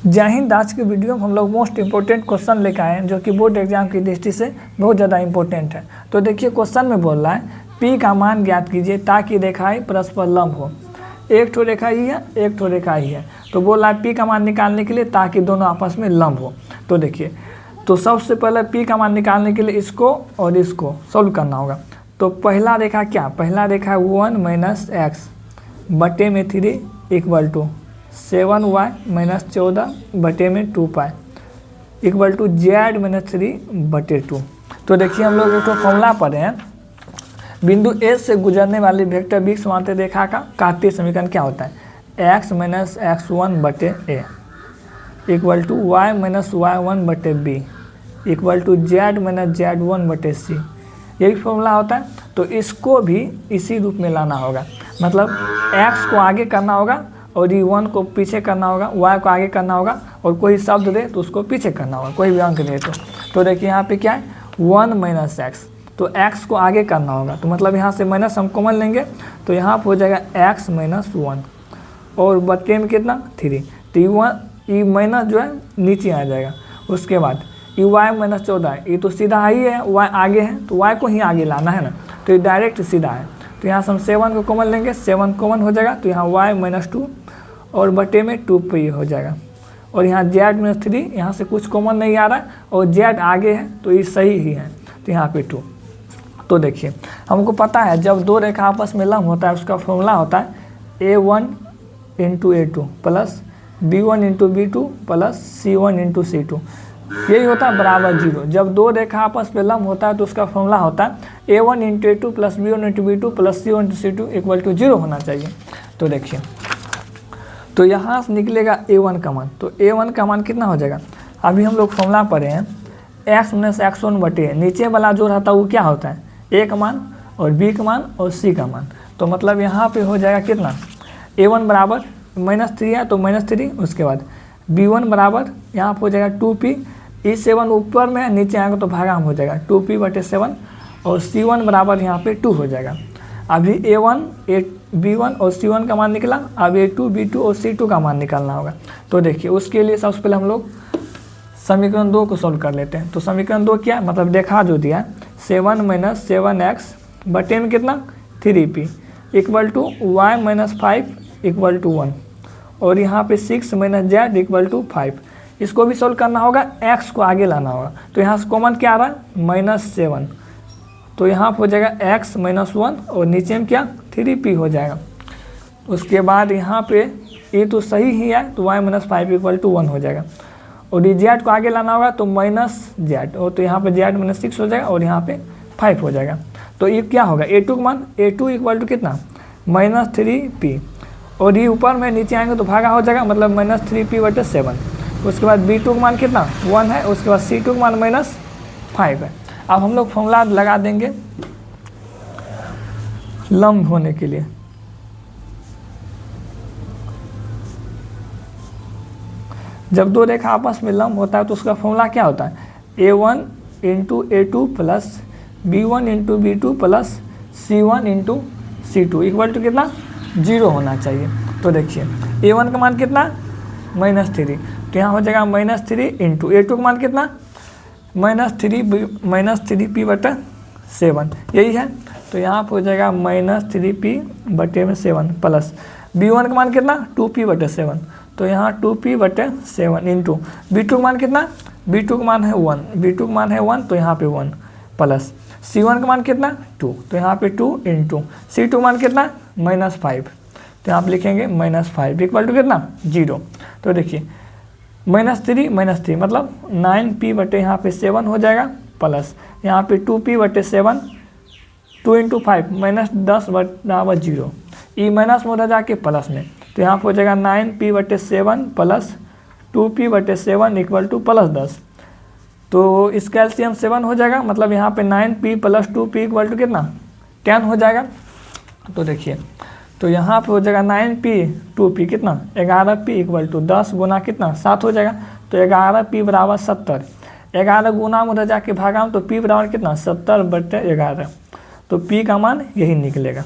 जय हिंद। आज के वीडियो में हम लोग मोस्ट इंपॉर्टेंट क्वेश्चन लेकर आए हैं जो कि बोर्ड एग्जाम की दृष्टि से बहुत ज़्यादा इंपॉर्टेंट है। तो देखिए क्वेश्चन में बोल रहा है पी का मान ज्ञात कीजिए ताकि रेखाएं परस्पर लंब हो। एक ठो रेखा ही है, एक ठो रेखा ही है। तो बोल रहा है पी का मान निकालने के लिए ताकि दोनों आपस में लंब हो। तो देखिए, तो सबसे पहले पी का मान निकालने के लिए इसको और इसको सोल्व करना होगा। तो पहला रेखा क्या, पहला रेखा 1 - x बटे में 3 इक्वल टू 7y - 14 बटे में 2π इक्वल टू z - 3 बटे 2। तो देखिए हम लोग एक तो फॉर्मूला पढ़े हैं, बिंदु A से गुजरने वाली वेक्टर b समांतर रेखा का कार्तीय समीकरण क्या होता है, x - x1 बटे a equal to y - y1 बटे b equal to z - z1 बटे c। यही फॉर्मूला होता है। तो इसको भी इसी रूप में लाना होगा, मतलब x को आगे करना होगा और ये 1 को पीछे करना होगा, y को आगे करना होगा और कोई शब्द दे तो उसको पीछे करना होगा, कोई भी अंक दे तो देखिए यहाँ पे क्या है 1 - x, तो x को आगे करना होगा। तो मतलब यहाँ से माइनस हम कॉमन लेंगे तो यहाँ पर हो जाएगा x - 1 और बटे में कितना 3। तो ये माइनस जो है नीचे आ जाएगा। उसके बाद ये y - 14 ये तो सीधा ही है, y आगे है तो y को ही आगे लाना है ना, तो ये डायरेक्ट सीधा है। तो यहाँ से हम 7 को कॉमन लेंगे, 7 कॉमन हो जाएगा तो यहाँ y - 2 और बटे में 2p हो जाएगा। और यहाँ z - 3 यहाँ से कुछ कॉमन नहीं आ रहा है और z आगे है तो ये सही ही है, तो यहाँ पे 2। तो देखिए हमको पता है जब दो रेखा आपस में लंब होता है उसका फॉर्मूला होता है a1 × a2 plus b1 × b2 plus c1 × c2, यही होता है बराबर 0। जब दो रेखा आपस में लंब होता है तो उसका फॉर्मूला होता है a1 × a2 plus b1 × b2 plus c1 × c2 equal to 0 होना चाहिए। तो देखिए, तो यहाँ से निकलेगा a1 का मान, तो a1 का मान कितना हो जाएगा, अभी हम लोग फॉर्मूला पढ़े हैं x - x1 बटे नीचे वाला जो रहता है वो क्या होता है a का मान और b का मान और c का मान। तो मतलब यहाँ पे हो जाएगा कितना a1 बराबर -3 है तो -3, उसके बाद b1 बराबर यहाँ पर हो जाएगा 2p, ई 7 ऊपर में है नीचे आएगा तो भागा हो जाएगा 2p बटे 7 और c1 बराबर यहाँ पे 2 हो जाएगा। अभी a1 b1 और c1 का मान निकला, अब a2 b2 और c2 का मान निकालना होगा। तो देखिए उसके लिए सबसे पहले हम लोग समीकरण 2 को सॉल्व कर लेते हैं। तो समीकरण 2 क्या है, मतलब देखा जो दिया 7 - 7x बटे में कितना 3p equal to y - 5 equal to 1 और यहाँ पे 6 - z इक्वल टू 5। इसको भी सॉल्व करना होगा, x को आगे लाना होगा। तो यहाँ से कॉमन क्या आ रहा है -7, तो यहाँ पर हो जाएगा x - 1 और नीचे में क्या 3p हो जाएगा। उसके बाद यहाँ पे ये तो सही ही है तो y - 5 इक्वल टू 1 हो जाएगा और ये z को आगे लाना होगा तो -z और तो यहाँ पे z - 6 हो जाएगा और यहाँ पे 5 हो जाएगा। तो ये क्या होगा a2 का मान, a2 इक्वल टू कितना -3p और ये ऊपर में नीचे आएंगे तो भागा हो जाएगा, मतलब -3p बटे 7। उसके बाद b2 का मान कितना 1 है, उसके बाद c2 का मान -5 है। अब हम लोग फॉर्मूला लगा देंगे लंब होने के लिए। जब दो रेखा आपस में लंब होता है तो उसका फॉर्मूला क्या होता है a1 × a2 plus b1 × b2 plus c1 × c2 equal to कितना 0 होना चाहिए। तो देखिए a1 का मान कितना -3, तो यहाँ हो जाएगा -3 × a2 का मान कितना -3p बटे 7, यही है। तो यहाँ पर हो जाएगा -3p बटे में 7 प्लस b1 का मान कितना 2p बटे 7, तो यहाँ 2p बटे 7 इंटू b2 का मान कितना, b2 का मान है 1, b2 का मान है 1 तो यहाँ पे 1 प्लस c1 का मान कितना 2, तो यहाँ पे 2 इंटू c2 का मान कितना -5, तो यहाँ पे लिखेंगे -5 इक्वल टू कितना 0। तो देखिए -3 मतलब 9p बटे यहाँ पे 7 हो जाएगा प्लस यहाँ पे 2p बटे 7 2 इंटू 5 -10 बराबर 0, ई माइनस में उधर जाके प्लस में, तो यहाँ पर हो जाएगा 9p बटे 7 प्लस 2p बटे 7 इक्वल टू +10। तो इसका एलसीएम 7 हो जाएगा, मतलब यहाँ पे 9p plus 2p equal to कितना 10 हो जाएगा। तो देखिए तो यहाँ पे हो जाएगा 9p 2p कितना 11p इक्वल टू 10 गुना कितना 7 हो जाएगा। तो 11p बराबर 70, 11 गुना में उधर जाके भागा तो p बराबर कितना 70 बटे 11, तो p का मान यही निकलेगा।